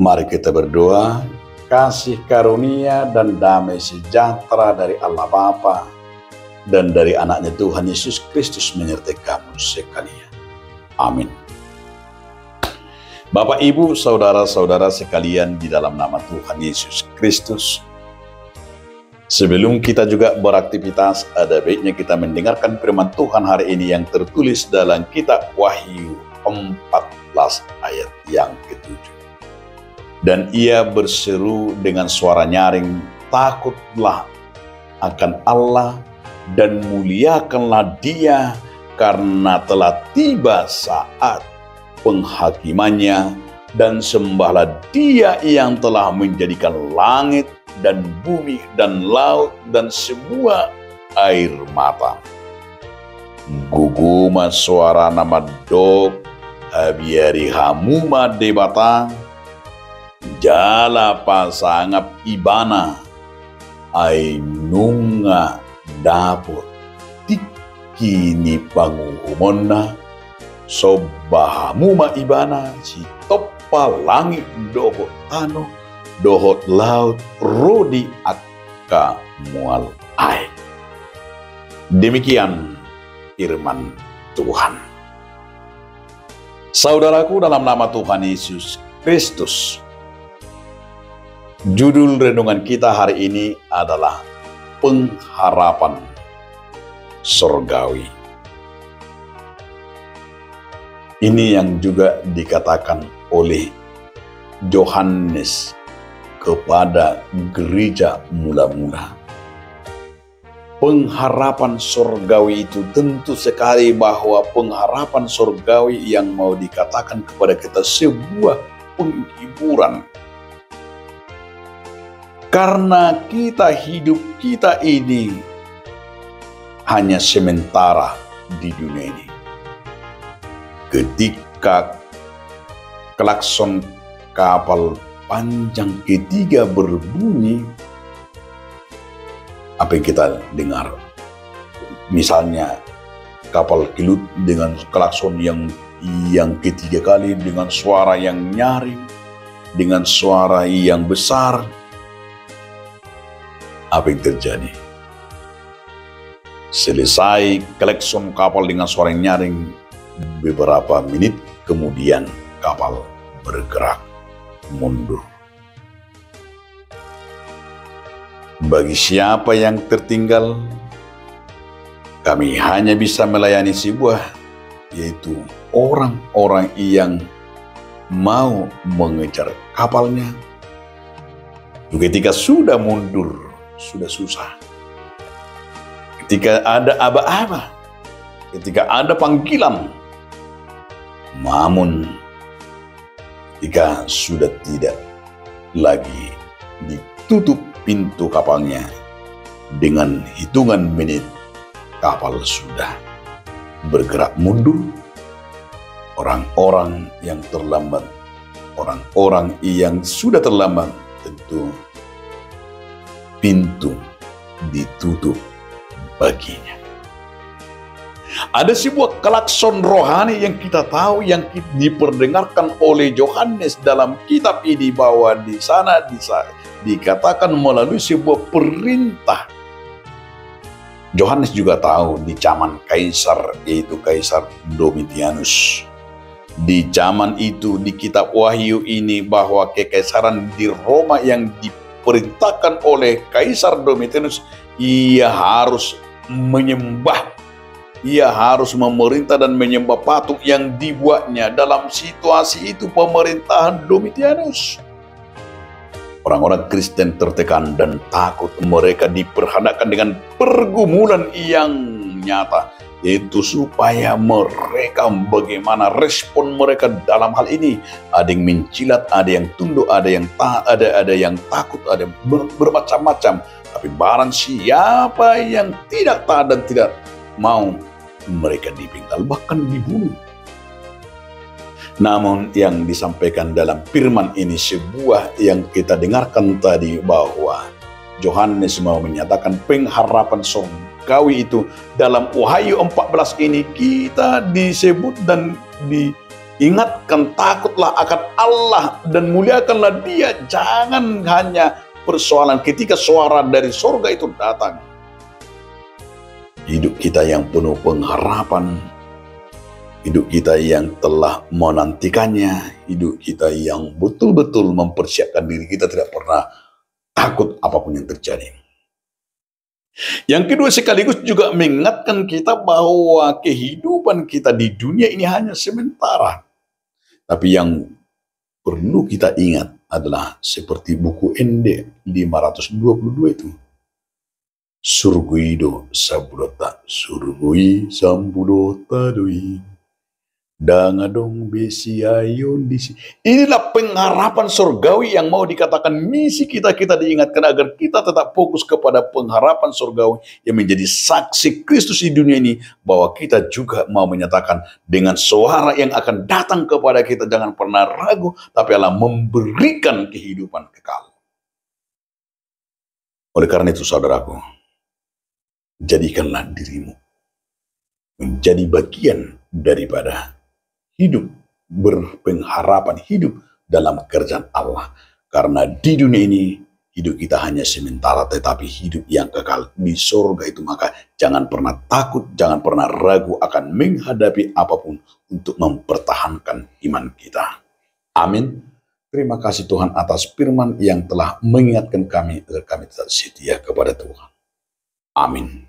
Mari kita berdoa. Kasih karunia dan damai sejahtera dari Allah Bapa dan dari anaknya Tuhan Yesus Kristus menyertai kamu sekalian. Amin. Bapak, Ibu, saudara-saudara sekalian di dalam nama Tuhan Yesus Kristus, sebelum kita juga beraktivitas, ada baiknya kita mendengarkan firman Tuhan hari ini yang tertulis dalam kitab Wahyu 14 ayat yang ke-7. Dan ia berseru dengan suara nyaring, takutlah akan Allah dan muliakanlah Dia, karena telah tiba saat penghakimannya, dan sembahlah Dia yang telah menjadikan langit dan bumi dan laut dan semua air mata. Guguma suara nama dok habiari hamuma debata, jala pasangap ibana ainunga dapur tikini panguhumonna sobahamuma ibana si topa langit dohot tano dohot laut rodi akka mual air. Demikian firman Tuhan. Saudaraku dalam nama Tuhan Yesus Kristus, judul renungan kita hari ini adalah pengharapan surgawi. Ini yang juga dikatakan oleh Yohanes kepada gereja mula-mula. Pengharapan surgawi itu tentu sekali bahwa pengharapan surgawi yang mau dikatakan kepada kita sebuah penghiburan. Karena hidup kita ini hanya sementara di dunia ini. Ketika klakson kapal panjang ketiga berbunyi, apa yang kita dengar? Misalnya kapal kelut dengan klakson yang ketiga kali, dengan suara yang nyaring, dengan suara yang besar. Apa yang terjadi? Selesai klakson kapal dengan suara yang nyaring, beberapa menit kemudian kapal bergerak mundur. Bagi siapa yang tertinggal, kami hanya bisa melayani sebuah, yaitu orang-orang yang mau mengejar kapalnya. Ketika sudah mundur, sudah susah. Ketika ada aba-aba, ketika ada panggilan, namun ketika sudah tidak lagi ditutup pintu kapalnya, dengan hitungan menit kapal sudah bergerak mundur. Orang-orang yang terlambat, orang-orang yang sudah terlambat, tentu pintu ditutup baginya. Ada sebuah klakson rohani yang kita tahu, yang diperdengarkan oleh Yohanes dalam kitab ini, bahwa di sana dikatakan melalui sebuah perintah. Yohanes juga tahu di zaman kaisar, yaitu Kaisar Domitianus. Di zaman itu di kitab Wahyu ini, bahwa kekaisaran di Roma yang diperintahkan oleh Kaisar Domitianus, ia harus menyembah, ia harus memerintah dan menyembah patung yang dibuatnya. Dalam situasi itu pemerintahan Domitianus, orang-orang Kristen tertekan dan takut. Mereka diperhadapkan dengan pergumulan yang nyata, yaitu supaya mereka bagaimana respon mereka dalam hal ini. Ada yang mencilat, ada yang tunduk, ada yang takut, ada yang bermacam-macam. Tapi barang siapa yang tidak taat dan tidak mau, mereka dipenggal, bahkan dibunuh. Namun yang disampaikan dalam firman ini, sebuah yang kita dengarkan tadi, bahwa Yohanes mau menyatakan pengharapan surgawi itu. Dalam Wahyu 14 ini kita disebut dan Ingatkan, takutlah akan Allah dan muliakanlah Dia. Jangan hanya persoalan ketika suara dari surga itu datang. Hidup kita yang penuh pengharapan, hidup kita yang telah menantikannya, hidup kita yang betul-betul mempersiapkan diri kita, tidak pernah takut apapun yang terjadi. Yang kedua, sekaligus juga mengingatkan kita bahwa kehidupan kita di dunia ini hanya sementara. Tapi yang perlu kita ingat adalah seperti buku Ende 522 itu. Surguido sabulota, surgui sambulota doi. Dangadong besiayon disi. Inilah pengharapan surgawi yang mau dikatakan misi kita diingatkan agar kita tetap fokus kepada pengharapan surgawi yang menjadi saksi Kristus di dunia ini, bahwa kita juga mau menyatakan dengan suara yang akan datang kepada kita, jangan pernah ragu, tapi Allah memberikan kehidupan kekal. Oleh karena itu saudaraku, jadikanlah dirimu menjadi bagian daripada hidup berpengharapan, hidup dalam kerjaan Allah. Karena di dunia ini hidup kita hanya sementara, tetapi hidup yang kekal di surga itu. Maka jangan pernah takut, jangan pernah ragu akan menghadapi apapun untuk mempertahankan iman kita. Amin. Terima kasih Tuhan atas firman yang telah mengingatkan kami agar kami tetap setia kepada Tuhan. Amin.